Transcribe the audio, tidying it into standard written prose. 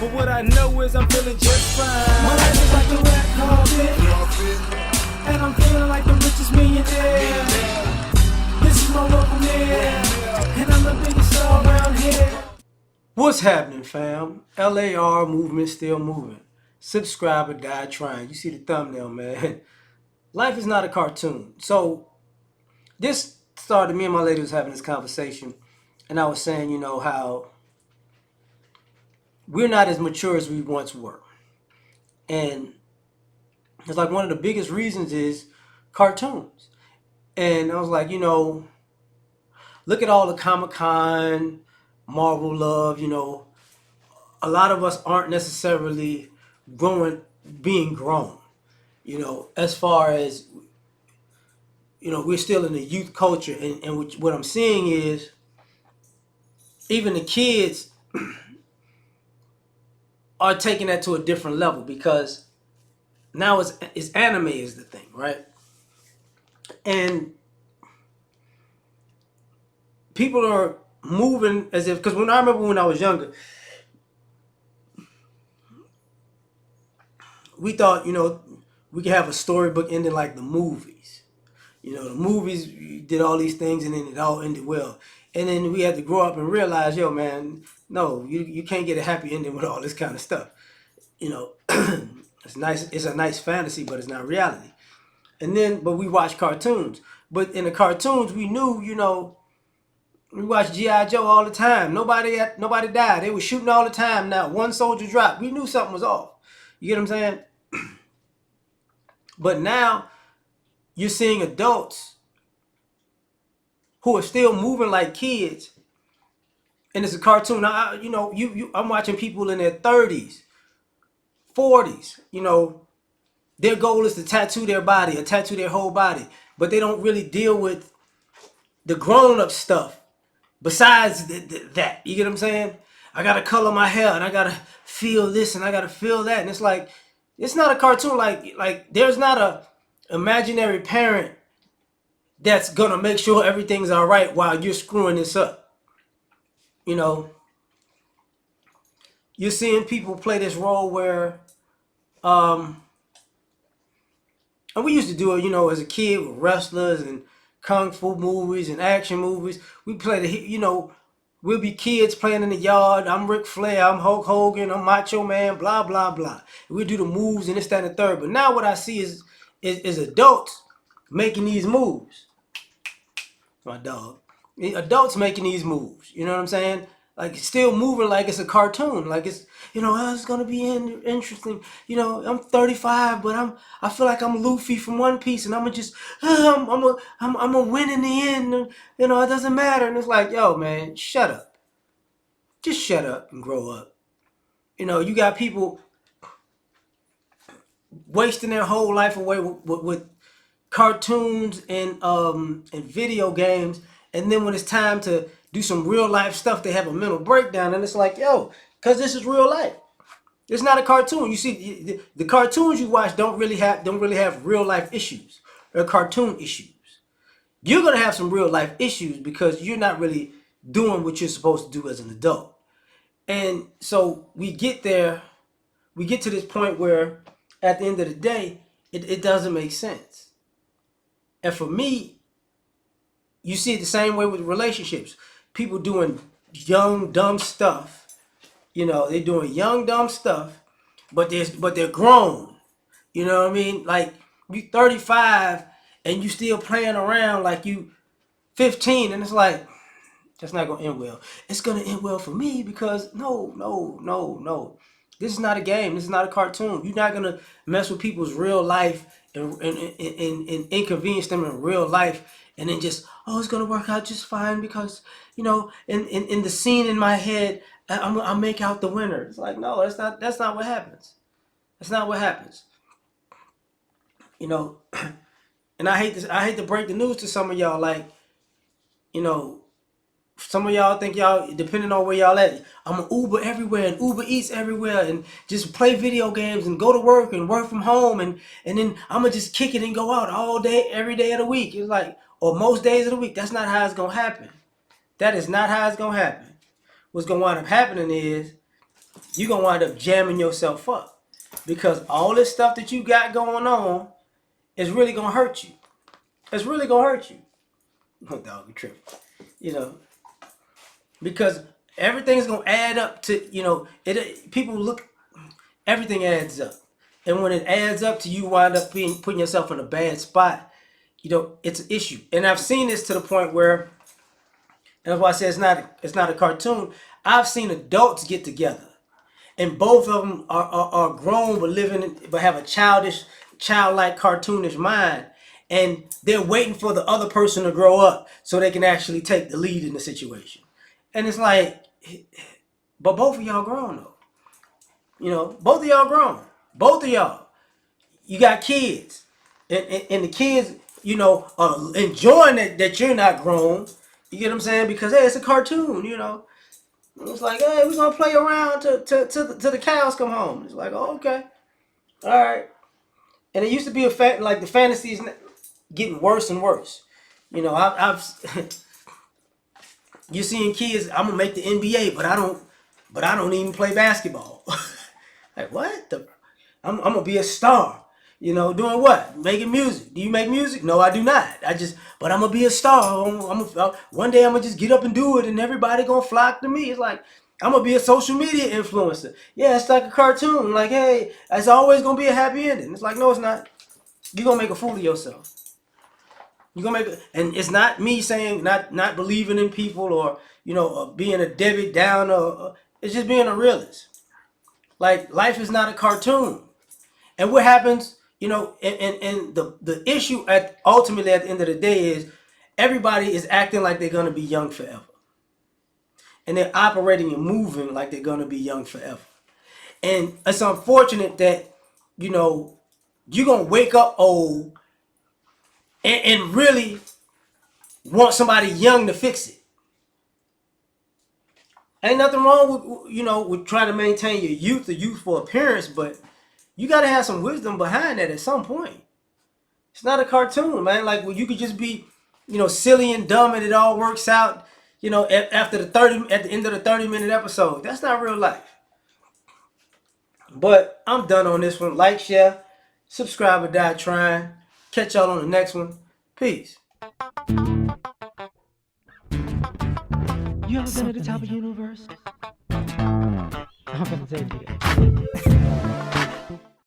But what I know is I'm feeling just fine. My life is like a red carpet, and I'm feeling like the richest millionaire. This is my local mayor, and I'm the biggest star around here. What's happening, fam? L.A.R. movement still moving. Subscribe or die trying. You see the thumbnail, man. Life is not a cartoon. So this started, me and my lady was having this conversation, and I was saying, how we're not as mature as we once were. And it's like one of the biggest reasons is cartoons. And I was like, look at all the Comic-Con, Marvel love, a lot of us aren't necessarily being grown, as far as, we're still in the youth culture. And what I'm seeing is even the kids are taking that to a different level because now it's anime is the thing, right? And people are moving as if, because I remember when I was younger, we thought, we could have a storybook ending like the movies. The movies did all these things and then it all ended well. And then we had to grow up and realize, yo, man, no, you can't get a happy ending with all this kind of stuff. It's nice. It's a nice fantasy, but it's not reality. But we watch cartoons. But in the cartoons, we knew, we watched G.I. Joe all the time. Nobody died. They were shooting all the time. Now one soldier dropped. We knew something was off. You get what I'm saying? But now you're seeing adults who are still moving like kids, and it's a cartoon. Now, I'm watching people in their 30s, 40s. Their goal is to tattoo their body or tattoo their whole body, but they don't really deal with the grown-up stuff. Besides that, you get what I'm saying? I gotta color my hair, and I gotta feel this, and I gotta feel that, and it's like, it's not a cartoon. Like there's not a imaginary parent that's gonna make sure everything's all right while you're screwing this up. You're seeing people play this role where, and we used to do it, as a kid with wrestlers and kung fu movies and action movies. We play we'll be kids playing in the yard. I'm Ric Flair, I'm Hulk Hogan, I'm Macho Man, blah, blah, blah. And we do the moves and this, that, and the third. But now what I see is adults making these moves. My dog. Adults making these moves. You know what I'm saying? Like, still moving like it's a cartoon. Like it's gonna be interesting. I'm 35, but I feel like I'm Luffy from One Piece, and I'm gonna just I'm gonna win in the end. And, it doesn't matter. And it's like, yo, man, shut up. Just shut up and grow up. You got people wasting their whole life away with cartoons and video games, and then when it's time to do some real life stuff, they have a mental breakdown, and it's like, yo, because this is real life. It's not a cartoon. You see, the cartoons you watch don't really have real life issues. They're cartoon issues. You're gonna have some real life issues because you're not really doing what you're supposed to do as an adult. And so we get there, we get to this point where at the end of the day, it doesn't make sense. And for me, you see it the same way with relationships. People doing young, dumb stuff. They're doing young, dumb stuff, but they're grown. You know what I mean? Like, you 35 and you still playing around like you 15, and it's like, that's not gonna end well. It's gonna end well for me because no, no, no, no. This is not a game. This is not a cartoon. You're not gonna mess with people's real life and inconvenience them in real life, and then just, oh, it's gonna work out just fine because in the scene in my head, I'll make out the winner. It's like, no, that's not what happens. That's not what happens. And I hate to break the news to some of y'all, like, some of y'all think y'all, depending on where y'all at, I'm an Uber everywhere and Uber Eats everywhere and just play video games and go to work and work from home and then I'm going to just kick it and go out all day, every day of the week. It's like, or most days of the week. That's not how it's going to happen. That is not how it's going to happen. What's going to wind up happening is you're gonna wind up jamming yourself up because all this stuff that you got going on is really gonna hurt you. It's really gonna hurt you. Oh, dog, you tripping. You know, because everything's gonna add up to, it. People look, everything adds up, and when it adds up to you, wind up putting yourself in a bad spot. It's an issue, and I've seen this to the point where, and that's why I say it's not a cartoon. I've seen adults get together, and both of them are grown but have a childlike, cartoonish mind, and they're waiting for the other person to grow up so they can actually take the lead in the situation. And it's like, but both of y'all grown though. Both of y'all grown. Both of y'all. You got kids, and the kids, are enjoying that you're not grown. You get what I'm saying? Because hey, it's a cartoon. It's like, hey, we're gonna play around till the cows come home. It's like, oh, okay, all right. And it used to be a fact, like the fantasies getting worse and worse. I've you're seeing kids. I'm gonna make the NBA, but I don't even play basketball. Like what? I'm gonna be a star. Doing what? Making music. Do you make music? No, I do not. But I'm gonna be a star. One day I'm gonna just get up and do it, and everybody gonna flock to me. It's like I'm gonna be a social media influencer. Yeah, it's like a cartoon. Like, hey, it's always gonna be a happy ending. It's like, no, it's not. You're gonna make a fool of yourself. You're gonna and it's not me saying not believing in people or being a Debbie Downer. It's just being a realist. Like life is not a cartoon. And what happens, and the issue ultimately at the end of the day is everybody is acting like they're gonna be young forever. And they're operating and moving like they're gonna be young forever. And it's unfortunate that, you're gonna wake up old and really want somebody young to fix it. Ain't nothing wrong with trying to maintain your youth or youthful appearance, but you gotta have some wisdom behind that at some point. It's not a cartoon, man. Like, well, you could just be, silly and dumb, and it all works out. After at the end of the 30-minute episode, that's not real life. But I'm done on this one. Like, share, subscribe, or die trying. Catch y'all on the next one. Peace. You ever been at the top of the universe? I'm gonna say it again.